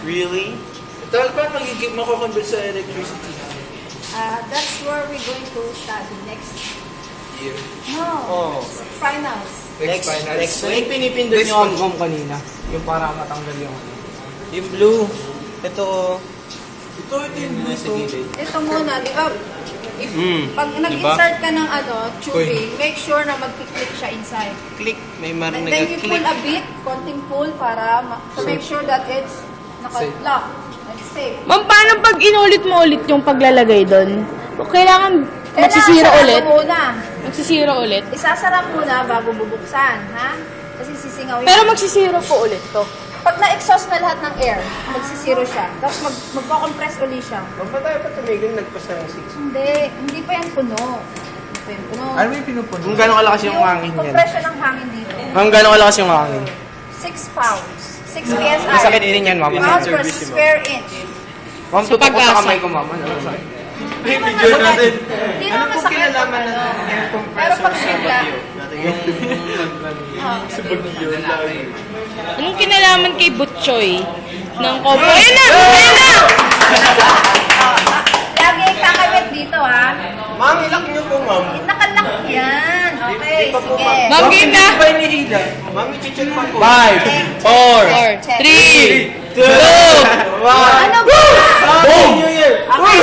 Really? Dahil pa mako-convert sa electricity? That's where we're going to study next Year. No. Oh. Finals. Next Yung week. pinipindot nyo ang com kanina. Yung para matanggal yung ano. Yung blue. Ito. Ito yung blue Sa gilid. Ito muna, di ba? Pag Diba? nag-insert ka ng tubing, make sure na mag-click siya inside. Click. May And marang then you pull nag-click. a bit, konting pull para to make sure that it's naka-lock. It's safe. Ma'am, paano pag inulit mo ulit yung paglalagay doon? Kailangan magsisira Kailangan ulit? sarap muna. Magsisira ulit? Isasara muna bago bubuksan, ha? Kasi sisingawin. Pero magsisira po ulit to. Pag na-exhaust na lahat ng air, magsisiro siya. Tapos magko-compress uli siya. Huwag pa tayo pa tumigil, nagpasa ng 6. Hindi pa yan puno. Hindi pa yan puno. Ano yung pinupuno? Kung gano'ng kalakas yung hangin yan. compression ng hangin dito. Kung gano'ng kalakas yung hangin. 6 pounds. 6 PSI. Masakit din yan, mama. Pounds per square inch. Ma'am, tutok ko sa kamay ko, mama. Ano sakit? Hindi naman masakit. Hindi naman masakit. kinalaman na air Pero pag bigla, Anong kinalaman kay Butchoy ng Kobo? Ayun na! Ayun na! lagi kakawit dito, ha? Ma'am, ilak niyo po, ma'am. Nakalak yan. Okay, sige. Ma'am, game na! Ba inihila? Ma'am, i-check pa po. 5, 4, 3, 2, 1. Ano ba? Boom! New Year! Okay.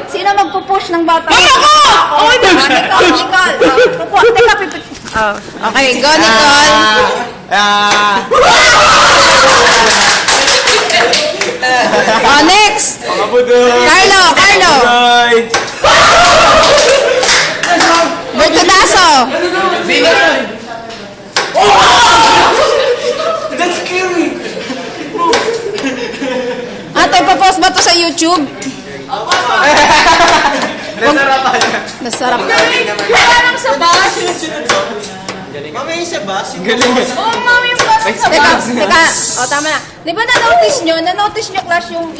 Sino magpupush ng bata? Ma'am, ako! Oh, Nicole. Pupo. Teka, pipit. Okay, go, Nicole. Next. Carlo. Bertudaso. That's scary! Ate, ipapost ba to sa YouTube? Nasarapan niya. Nasarap. Kaya lang sa bus. Ma'am, yung sa bus. Oh, mami, yung parang sa bus. Teka. O, tama na. Di ba na-notice nyo, class, yung